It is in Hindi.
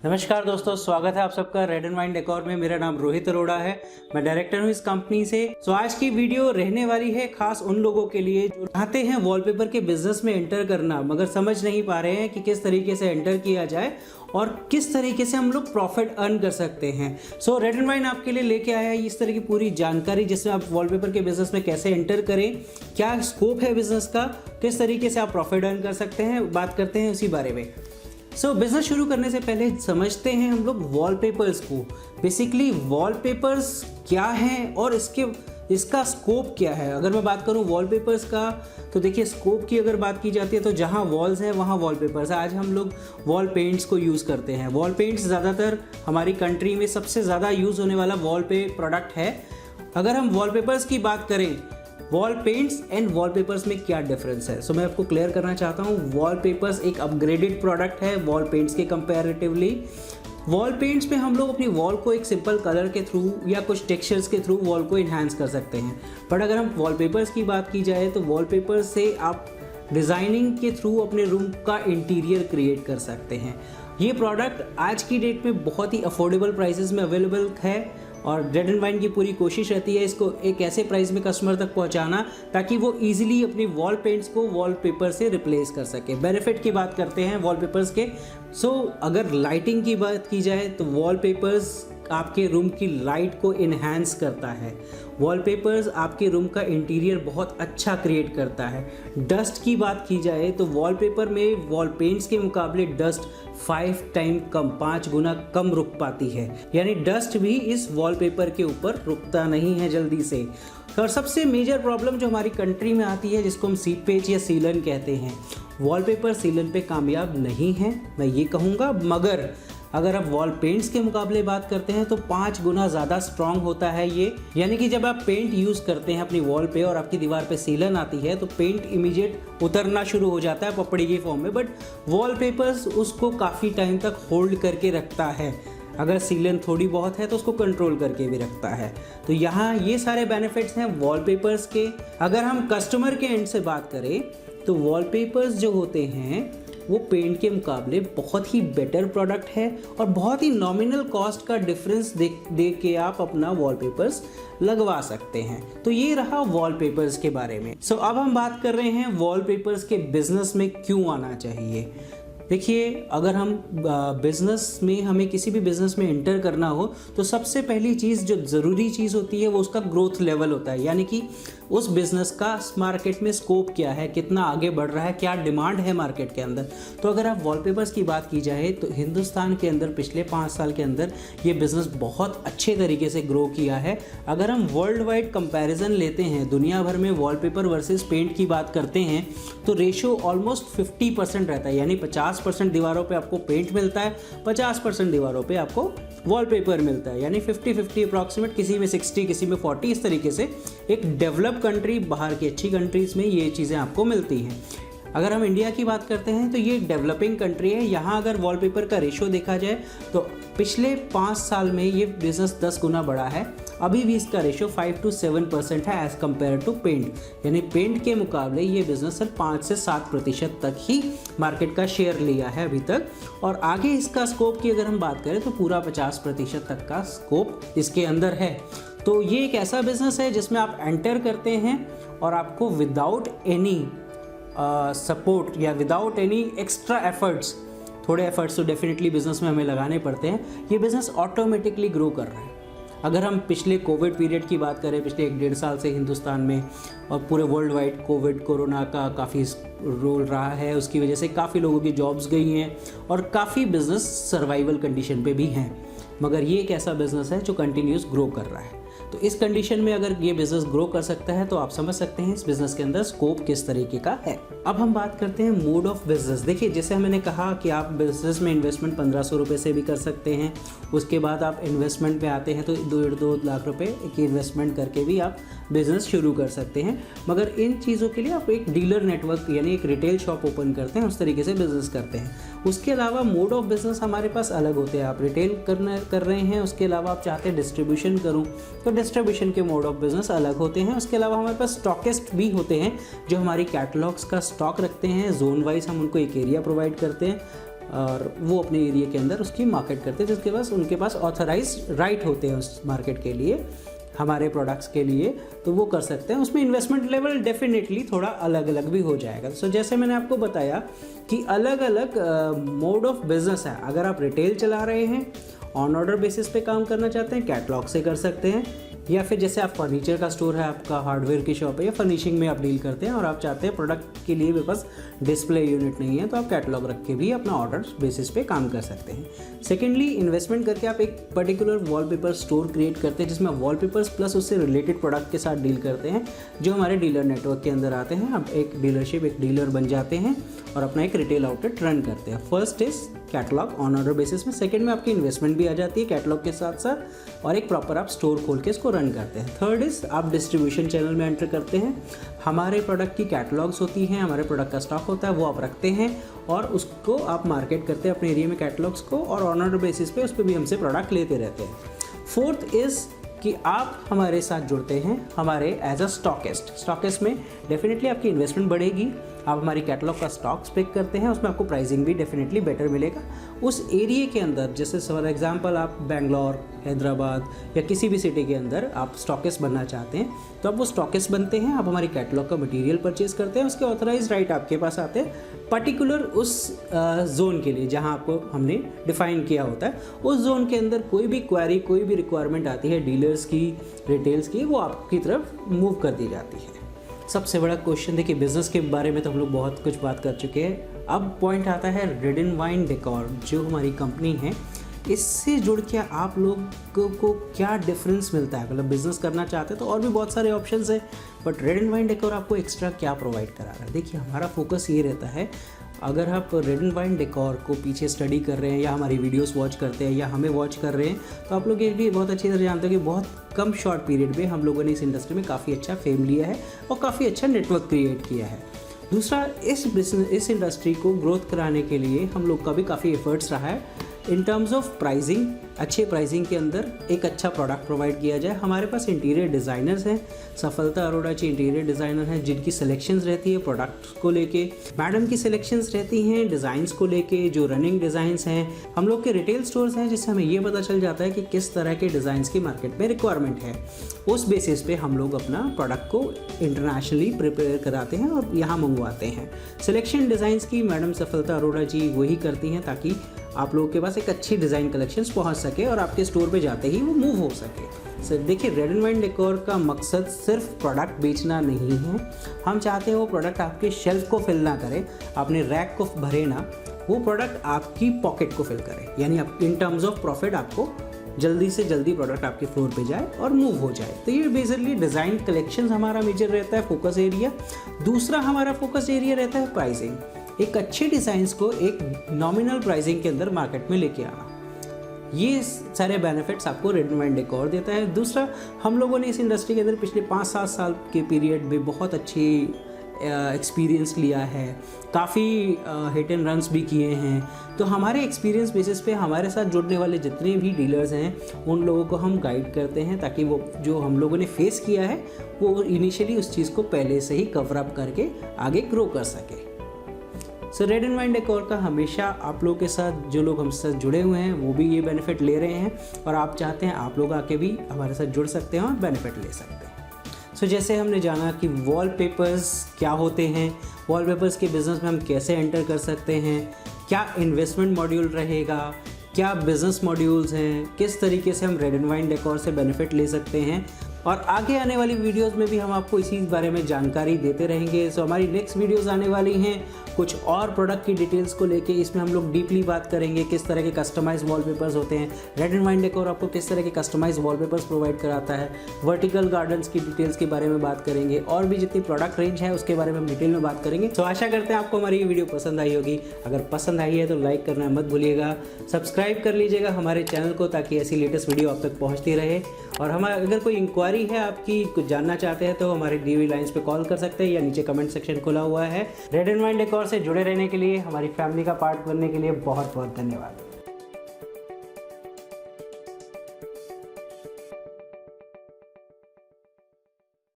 नमस्कार दोस्तों, स्वागत है आप सबका रेड एंड वाइन डेकोर में। मेरा नाम रोहित अरोड़ा है, मैं डायरेक्टर हूँ इस कंपनी से। आज की वीडियो रहने वाली है खास उन लोगों के लिए जो चाहते हैं वॉलपेपर के बिजनेस में एंटर करना, मगर समझ नहीं पा रहे हैं कि किस तरीके से एंटर किया जाए और किस तरीके से हम लोग प्रॉफिट अर्न कर सकते हैं। रेड एंड वाइन आपके लिए लेके आया है इस तरह की पूरी जानकारी, जिसमें आप वॉलपेपर के बिजनेस में कैसे एंटर करें, क्या स्कोप है बिजनेस का, किस तरीके से आप प्रॉफिट अर्न कर सकते हैं, बात करते हैं उसी बारे में। बिजनेस शुरू करने से पहले समझते हैं हम लोग वॉलपेपर्स को। बेसिकली वॉलपेपर्स क्या हैं और इसका स्कोप क्या है। अगर मैं बात करूं वॉलपेपर्स का, तो देखिए स्कोप की अगर बात की जाती है तो जहां वॉल्स हैं वहां वॉलपेपर्स है। आज हम लोग वॉल पेंट्स को यूज़ करते हैं। वॉल पेंट्स ज़्यादातर हमारी कंट्री में सबसे ज़्यादा यूज़ होने वाला वॉल पे प्रोडक्ट है। अगर हम वॉलपेपर्स की बात करें, वॉल पेंट्स एंड वॉलपेपर्स में क्या डिफरेंस है, मैं आपको क्लियर करना चाहता हूँ। वॉलपेपर्स एक अपग्रेडेड प्रोडक्ट है वॉल पेंट्स के कंपैरेटिवली। वॉल पेंट्स में हम लोग अपनी वॉल को एक सिंपल कलर के थ्रू या कुछ टेक्सचर्स के थ्रू वॉल को इन्हांस कर सकते हैं। बट अगर हम वॉलपेपर्स की बात की जाए तो वॉलपेपर्स से आप डिज़ाइनिंग के थ्रू अपने रूम का इंटीरियर क्रिएट कर सकते हैं। ये प्रोडक्ट आज की डेट में बहुत ही अफोर्डेबल प्राइसेस में अवेलेबल है और रेड एंड वाइन की पूरी कोशिश रहती है इसको एक ऐसे प्राइस में कस्टमर तक पहुंचाना ताकि वो इजीली अपनी वॉल पेंट्स को वॉलपेपर से रिप्लेस कर सके। बेनिफिट की बात करते हैं वॉलपेपर्स के। अगर लाइटिंग की बात की जाए तो वॉलपेपर्स आपके रूम की लाइट को इन्हांस करता है। वॉलपेपर्स आपके रूम का इंटीरियर बहुत अच्छा क्रिएट करता है। डस्ट की बात की जाए तो वॉलपेपर में वॉल पेंट्स के मुकाबले डस्ट 5 गुना कम रुक पाती है, यानी डस्ट भी इस वॉलपेपर के ऊपर रुकता नहीं है जल्दी से। और सबसे मेजर प्रॉब्लम जो हमारी कंट्री में आती है, जिसको हम सीट पेच या सीलन कहते हैं, वॉलपेपर सीलन पे कामयाब नहीं है मैं ये कहूँगा। मगर अगर आप वॉल पेंट्स के मुकाबले बात करते हैं तो 5 गुना ज़्यादा स्ट्रॉन्ग होता है ये। यानी कि जब आप पेंट यूज़ करते हैं अपनी वॉल पे और आपकी दीवार पे सीलन आती है तो पेंट इमीडिएट उतरना शुरू हो जाता है पपड़ी की फॉर्म में, बट वॉलपेपर्स उसको काफ़ी टाइम तक होल्ड करके रखता है। अगर सीलन थोड़ी बहुत है तो उसको कंट्रोल करके भी रखता है। तो यहाँ ये सारे बेनिफिट्स हैं वॉलपेपर्स के। अगर हम कस्टमर के एंड से बात करें तो वॉलपेपर्स जो होते हैं वो पेंट के मुकाबले बहुत ही बेटर प्रोडक्ट है और बहुत ही नॉमिनल कॉस्ट का डिफरेंस दे के आप अपना वॉलपेपर्स लगवा सकते हैं। तो ये रहा वॉलपेपर्स के बारे में। अब हम बात कर रहे हैं वॉलपेपर्स के बिजनेस में क्यों आना चाहिए। देखिए, अगर हम हमें किसी भी बिज़नेस में एंटर करना हो तो सबसे पहली चीज़ जो ज़रूरी चीज़ होती है वो उसका ग्रोथ लेवल होता है। यानी कि उस बिज़नेस का मार्केट में स्कोप क्या है, कितना आगे बढ़ रहा है, क्या डिमांड है मार्केट के अंदर। तो अगर आप वॉलपेपर्स की बात की जाए तो हिंदुस्तान के अंदर पिछले 5 साल के अंदर ये बिज़नेस बहुत अच्छे तरीके से ग्रो किया है। अगर हम वर्ल्ड वाइड कंपैरिजन लेते हैं, दुनिया भर में वॉलपेपर वर्सेस पेंट की बात करते हैं तो रेशो ऑलमोस्ट 50% रहता है। यानी 50% दीवारों पे आपको पेंट मिलता है, 50% दीवारों पे आपको वॉलपेपर मिलता है। यानी 50-50 अप्रॉक्सीमेट, किसी में 60 किसी में 40, इस तरीके से एक डेवलप कंट्री, बाहर की अच्छी कंट्रीज़ में ये चीज़ें आपको मिलती हैं। अगर हम इंडिया की बात करते हैं तो ये डेवलपिंग कंट्री है। यहाँ अगर वॉलपेपर का रेशो देखा जाए तो पिछले 5 साल में ये बिज़नेस 10 गुना बढ़ा है। अभी भी इसका रेशो 5 to 7% है एज़ कम्पेयर टू पेंट। यानी पेंट के मुकाबले ये बिज़नेस सिर्फ 5 से 7% तक ही मार्केट का शेयर लिया है अभी तक। और आगे इसका स्कोप की अगर हम बात करें तो पूरा 50% तक का स्कोप इसके अंदर है। तो ये एक ऐसा बिज़नेस है जिसमें आप एंटर करते हैं और आपको विदाउट एनी सपोर्ट या विदाउट एनी एक्स्ट्रा एफर्ट्स, थोड़े एफर्ट्स तो डेफिनेटली बिज़नेस में हमें लगाने पड़ते हैं, ये बिज़नेस ऑटोमेटिकली ग्रो कर रहा है। अगर हम पिछले कोविड पीरियड की बात करें, पिछले 1-1.5 साल से हिंदुस्तान में और पूरे वर्ल्ड वाइड कोरोना का काफ़ी रोल रहा है, उसकी वजह से काफ़ी लोगों की जॉब्स गई हैं और काफ़ी बिज़नेस सर्वाइवल कंडीशन पे भी हैं। मगर ये एक ऐसा बिज़नेस है जो कंटिन्यूस ग्रो कर रहा है। तो इस कंडीशन में अगर ये बिज़नेस ग्रो कर सकता है तो आप समझ सकते हैं इस बिज़नेस के अंदर स्कोप किस तरीके का है। अब हम बात करते हैं मोड ऑफ बिज़नेस। देखिए, जैसे मैंने कहा कि आप बिज़नेस में इन्वेस्टमेंट 1500 रुपये से भी कर सकते हैं। उसके बाद आप इन्वेस्टमेंट पे आते हैं तो 2 लाख रुपए की इन्वेस्टमेंट करके भी आप बिज़नेस शुरू कर सकते हैं। मगर इन चीज़ों के लिए आप एक डीलर नेटवर्क यानी एक रिटेल शॉप ओपन करते हैं, उस तरीके से बिज़नेस करते हैं। उसके अलावा मोड ऑफ बिज़नेस हमारे पास अलग होते हैं। आप रिटेल कर रहे हैं, उसके अलावा आप चाहते हैं डिस्ट्रीब्यूशन करूँ तो डिस्ट्रीब्यूशन के मोड ऑफ बिज़नेस अलग होते हैं। उसके अलावा हमारे पास स्टॉकिस्ट भी होते हैं जो हमारी कैटलॉग्स का स्टॉक रखते हैं। जोन वाइज हम उनको एक एरिया प्रोवाइड करते हैं। और वो अपने एरिया के अंदर उसकी मार्केट करते हैं, जिसके पास उनके पास ऑथराइज राइट होते हैं उस मार्केट के लिए, हमारे प्रोडक्ट्स के लिए, तो वो कर सकते हैं। उसमें इन्वेस्टमेंट लेवल डेफिनेटली थोड़ा अलग अलग भी हो जाएगा। सो जैसे मैंने आपको बताया कि अलग अलग मोड ऑफ बिजनेस है। अगर आप रिटेल चला रहे हैं, ऑन ऑर्डर बेसिस पे काम करना चाहते हैं, कैटलॉग से कर सकते हैं, या फिर जैसे आप फर्नीचर का स्टोर है, आपका हार्डवेयर की शॉप है या फर्निशिंग में आप डील करते हैं और आप चाहते हैं प्रोडक्ट के लिए मेरे पास डिस्प्ले यूनिट नहीं है, तो आप कैटलॉग रख के भी अपना ऑर्डर बेसिस पे काम कर सकते हैं। सेकेंडली, इन्वेस्टमेंट करके आप एक पर्टिकुलर वॉलपेपर स्टोर क्रिएट करते हैं जिसमें वॉलपेपर्स प्लस उससे रिलेटेड प्रोडक्ट के साथ डील करते हैं, जो हमारे डीलर नेटवर्क के अंदर आते हैं। आप एक डीलरशिप, एक डीलर बन जाते हैं और अपना एक रिटेल आउटलेट रन करते हैं। First is catalogue on order basis में, सेकंड में आपकी इन्वेस्टमेंट भी आ जाती है कैटलॉग के साथ साथ, और एक प्रॉपर आप स्टोर खोल के इसको रन करते हैं। थर्ड इज आप डिस्ट्रीब्यूशन चैनल में एंटर करते हैं। हमारे प्रोडक्ट की कैटलॉग्स होती हैं, हमारे प्रोडक्ट का स्टॉक होता है, वो आप रखते हैं और उसको आप मार्केट करते हैं अपने एरिया में कैटलॉग्स को, और ऑन ऑर्डर बेसिस पे उस पर भी हमसे प्रोडक्ट लेते रहते हैं। फोर्थ इज़ कि आप हमारे साथ जुड़ते हैं हमारे एज अ स्टॉकिस्ट। स्टॉकिस्ट में डेफिनेटली आपकी इन्वेस्टमेंट बढ़ेगी, आप हमारी कैटलॉग का स्टॉक्स पिक करते हैं, उसमें आपको प्राइसिंग भी डेफिनेटली बेटर मिलेगा उस एरिया के अंदर। जैसे फॉर एग्जांपल आप बेंगलोर, हैदराबाद या किसी भी सिटी के अंदर आप स्टॉकिस्ट बनना चाहते हैं, तो आप वो स्टॉकिस्ट बनते हैं, आप हमारी कैटलॉग का मटेरियल परचेज करते हैं, उसके ऑथराइज राइट आपके पास आते हैं पर्टिकुलर उस जोन के लिए जहां आपको हमने डिफाइन किया होता है। उस जोन के अंदर कोई भी क्वेरी, कोई भी रिक्वायरमेंट आती है डीलर्स की, रिटेल्स की, वो आपकी तरफ मूव कर दी जाती है। सबसे बड़ा क्वेश्चन, देखिए बिजनेस के बारे में तो हम लोग बहुत कुछ बात कर चुके हैं, अब पॉइंट आता है रेड एंड वाइन डेकोर जो हमारी कंपनी है, इससे जुड़ के आप लोगों को क्या डिफरेंस मिलता है। मतलब बिजनेस करना चाहते हैं तो और भी बहुत सारे ऑप्शंस है, but red and wine decor आपको एक्स्ट्रा क्या प्रोवाइड करा रहा है। देखिए हमारा फोकस ये रहता है, अगर आप रेड एंड वाइन डेकोर को पीछे स्टडी कर रहे हैं या हमारी वीडियोस वॉच करते हैं या हमें वॉच कर रहे हैं, तो आप लोग ये भी बहुत अच्छी तरह जानते हो कि बहुत कम शॉर्ट पीरियड में हम लोगों ने इस इंडस्ट्री में काफ़ी अच्छा फेम लिया है और काफ़ी अच्छा नेटवर्क क्रिएट किया है। दूसरा, इस इंडस्ट्री को ग्रोथ कराने के लिए हम लोग का भी काफ़ी एफर्ट्स रहा है इन टर्म्स ऑफ प्राइसिंग। अच्छे प्राइसिंग के अंदर एक अच्छा प्रोडक्ट प्रोवाइड किया जाए। हमारे पास इंटीरियर डिज़ाइनर्स हैं, सफलता अरोड़ा जी इंटीरियर डिज़ाइनर हैं, जिनकी सिलेक्शंस रहती है प्रोडक्ट को लेके, मैडम की सिलेक्शंस रहती हैं डिज़ाइंस को लेके, जो रनिंग डिज़ाइंस हैं। हम लोग के रिटेल स्टोर्स हैं जिससे हमें ये पता चल जाता है कि किस तरह के डिज़ाइंस की मार्केट में रिक्वायरमेंट है। उस बेसिस पे हम लोग अपना प्रोडक्ट को इंटरनेशनली प्रिपेयर कराते हैं और यहाँ मंगवाते हैं। सिलेक्शन डिज़ाइंस की मैडम सफलता अरोड़ा जी वही करती हैं, ताकि आप लोगों के पास एक अच्छी डिज़ाइन कलेक्शंस पहुंच सके और आपके स्टोर पे जाते ही वो मूव हो सके। सर देखिए, रेड एंड वाइन डेकोर का मकसद सिर्फ प्रोडक्ट बेचना नहीं है। हम चाहते हैं वो प्रोडक्ट आपके शेल्फ को फिल ना करे, अपने रैक को भरे ना, वो प्रोडक्ट आपकी पॉकेट को फिल करे। यानी आप इन टर्म्स ऑफ प्रॉफिट आपको जल्दी से जल्दी प्रोडक्ट आपके फ्लोर पे जाए और मूव हो जाए। तो ये बेसिकली डिज़ाइन कलेक्शंस हमारा मेजर रहता है फोकस एरिया। दूसरा हमारा फोकस एरिया रहता है प्राइसिंग। एक अच्छे डिज़ाइंस को एक नॉमिनल प्राइसिंग के अंदर मार्केट में लेके आना, ये सारे बेनिफिट्स आपको रेड एंड वाइन डेकोर देता है। दूसरा, हम लोगों ने इस इंडस्ट्री के अंदर पिछले 5-7 साल के पीरियड में बहुत अच्छी एक्सपीरियंस लिया है, काफ़ी हिट एंड रन्स भी किए हैं। तो हमारे एक्सपीरियंस बेसिस पे हमारे साथ जुड़ने वाले जितने भी डीलर्स हैं उन लोगों को हम गाइड करते हैं, ताकि वो जो हम लोगों ने फेस किया है वो इनिशियली उस चीज़ को पहले से ही कवर अप करके आगे ग्रो कर सके। सो रेड एंड वाइन डेकोर का हमेशा आप लोगों के साथ, जो लोग हमसे साथ जुड़े हुए हैं वो भी ये बेनिफिट ले रहे हैं, और आप चाहते हैं आप लोग आके भी हमारे साथ जुड़ सकते हैं और बेनिफिट ले सकते हैं। सो जैसे हमने जाना कि वॉलपेपर्स क्या होते हैं, वॉलपेपर्स के बिज़नेस में हम कैसे एंटर कर सकते हैं, क्या इन्वेस्टमेंट मॉड्यूल रहेगा, क्या बिज़नेस मॉड्यूल्स हैं, किस तरीके से हम रेड एंड वाइन डेकोर से बेनिफिट ले सकते हैं, और आगे आने वाली वीडियोस में भी हम आपको इसी बारे में जानकारी देते रहेंगे। सो हमारी नेक्स्ट वीडियोस आने वाली हैं कुछ और प्रोडक्ट की डिटेल्स को लेके, इसमें हम लोग डीपली बात करेंगे किस तरह के कस्टमाइज वॉलपेपर्स होते हैं, रेड एंड वाइन डेकोर आपको किस तरह के कस्टमाइज वॉलपेपर्स प्रोवाइड कराता है, वर्टिकल गार्डन्स की डिटेल्स के बारे में बात करेंगे, और भी जितनी प्रोडक्ट रेंज है उसके बारे में हम डिटेल में बात करेंगे। तो आशा करते हैं आपको हमारी ये वीडियो पसंद आई होगी। अगर पसंद आई है तो लाइक करना मत भूलिएगा, सब्सक्राइब कर लीजिएगा हमारे चैनल को, ताकि ऐसी लेटेस्ट वीडियो आप तक पहुँचती रहे। और हमारा अगर कोई इंक्वायरी है, आपकी कुछ जानना चाहते हैं, तो हमारे दी हुई लाइन्स पे कॉल कर सकते हैं या नीचे कमेंट सेक्शन खुला हुआ है। रेड एंड वाइन डेकोर से जुड़े रहने के लिए, हमारी फैमिली का पार्ट बनने के लिए बहुत बहुत धन्यवाद।